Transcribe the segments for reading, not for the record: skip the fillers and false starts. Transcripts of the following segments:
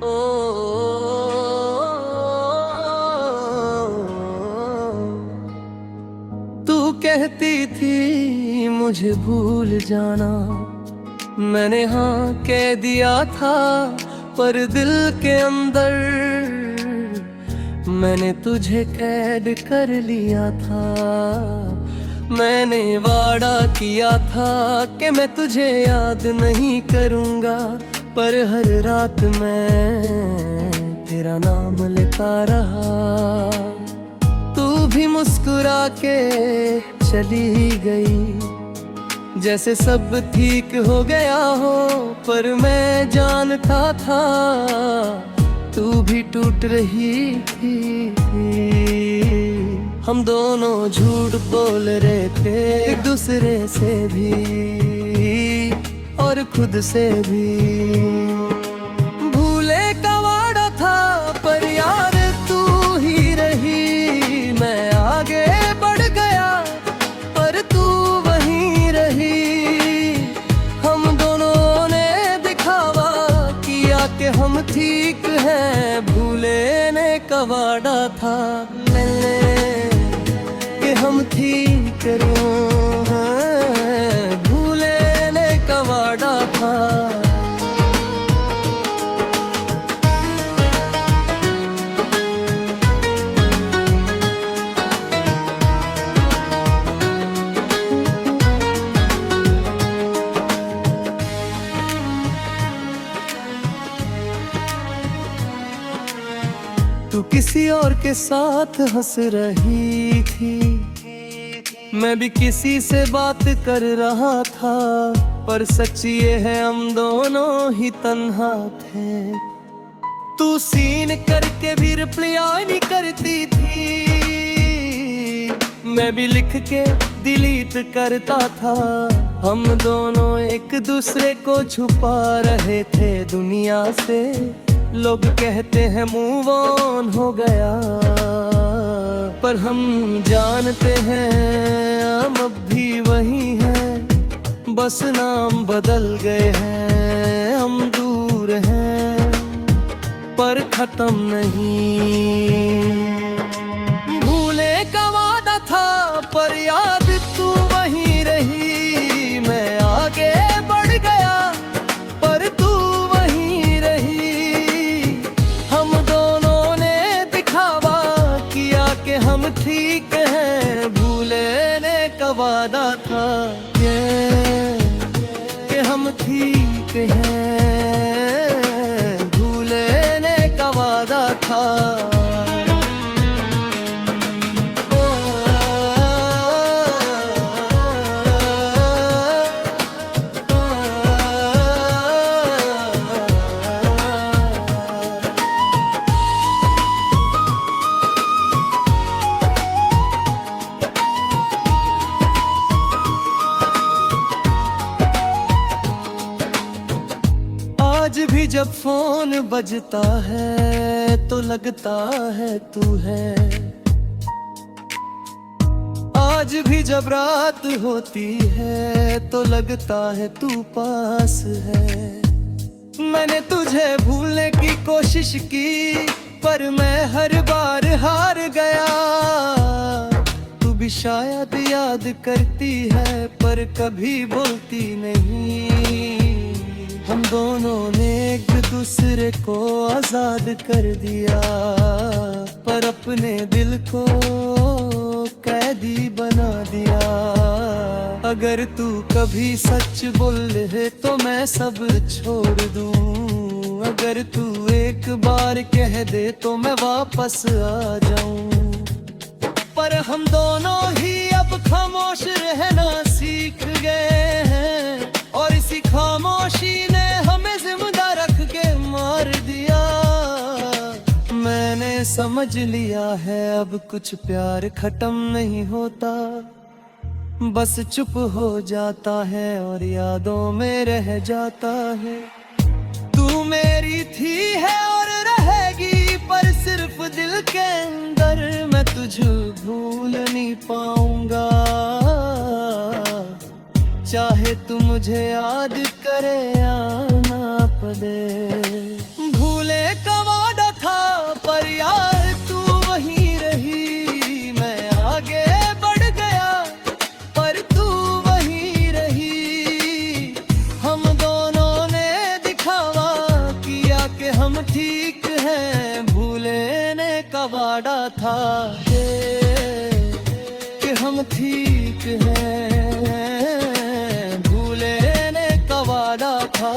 ओ, तू कहती थी मुझे भूल जाना, मैंने हाँ कह दिया था, पर दिल के अंदर मैंने तुझे कैद कर लिया था। मैंने वादा किया था कि मैं तुझे याद नहीं करूँगा, पर हर रात मैं तेरा नाम लेता रहा। तू भी मुस्कुरा के चली गई, जैसे सब ठीक हो गया हो, पर मैं जानता था तू भी टूट रही थी। हम दोनों झूठ बोल रहे थे एक दूसरे से भी और खुद से भी। भूले का वादा था पर यार तू ही रही। मैं आगे बढ़ गया पर तू वहीं रही। हम दोनों ने दिखावा किया कि हम ठीक हैं। भूले ने का वादा था कि हम ठीक करूं, भूले ने का वादा था। तू किसी और के साथ हंस रही थी, मैं भी किसी से बात कर रहा था, पर सच ये है हम दोनों ही तन्हा थे। तू सीन करके भी रिप्लाई नहीं करती थी, मैं भी लिख के डिलीट करता था। हम दोनों एक दूसरे को छुपा रहे थे दुनिया से। लोग कहते हैं मूव ऑन हो गया, पर हम जानते हैं हम अब भी वही हैं, बस नाम बदल गए हैं। हम दूर हैं पर खत्म नहीं। भूले का वादा था पर याद तू वहीं रही। मैं आगे बढ़ गया पर तू वहीं रही। हम दोनों ने दिखावा किया कि हम ठीक हैं। भूले ने का वादा था कि हम ठीक हैं। भूले ने का वादा था। आज भी जब फोन बजता है तो लगता है तू है। आज भी जब रात होती है तो लगता है तू पास है। मैंने तुझे भूलने की कोशिश की पर मैं हर बार हार गया। तू भी शायद याद करती है पर कभी बोलती नहीं। हम दोनों ने एक दूसरे को आजाद कर दिया, पर अपने दिल को कैदी बना दिया। अगर तू कभी सच बोले तो मैं सब छोड़ दूं। अगर तू एक बार कह दे तो मैं वापस आ जाऊं। पर हम दोनों ही अब खामोश रहना सीख गए हैं, और इसी खामोशी ने हमें जिंदा रख के मार दिया। मैंने समझ लिया है अब कुछ प्यार खत्म नहीं होता, बस चुप हो जाता है और यादों में रह जाता है। तू मेरी थी है और रहेगी पर सिर्फ दिल के अंदर। मैं तुझे भूल नहीं पाऊंगा, चाहे तू मुझे याद करे या ना पड़े। भूल भूले का वादा था पर यार तू वहीं रही। मैं आगे बढ़ गया पर तू वहीं रही। हम दोनों ने दिखावा किया कि हम ठीक हैं। भूलने का वादा था कि हम ठीक हैं। भूलने का वादा था।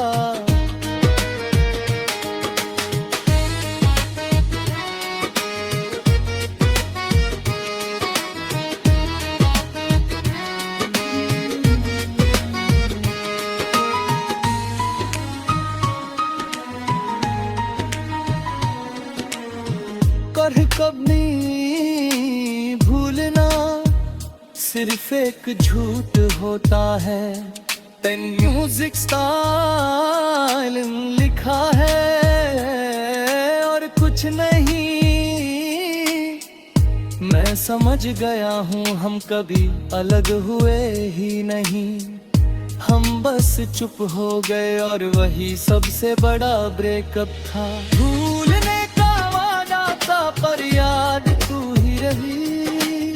कर कब नहीं भूलना सिर्फ एक झूठ होता है। तेन म्यूजिक स्टाइल लिखा है और कुछ नहीं। मैं समझ गया हूँ हम कभी अलग हुए ही नहीं। हम बस चुप हो गए और वही सबसे बड़ा ब्रेकअप था। भूलने पर याद तू ही रही।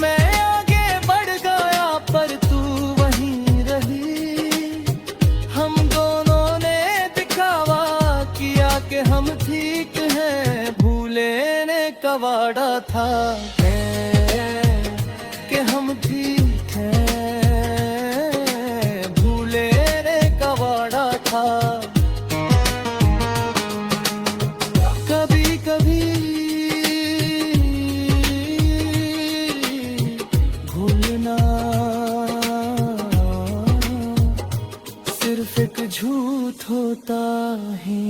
मैं आगे बढ़ गया पर तू वहीं रही। हम दोनों ने दिखावा किया कि हम ठीक हैं। भूलने का वादा था कि हम ठीक हैं। भूलने का वादा था। कभी कभी भूलना सिर्फ एक झूठ होता है।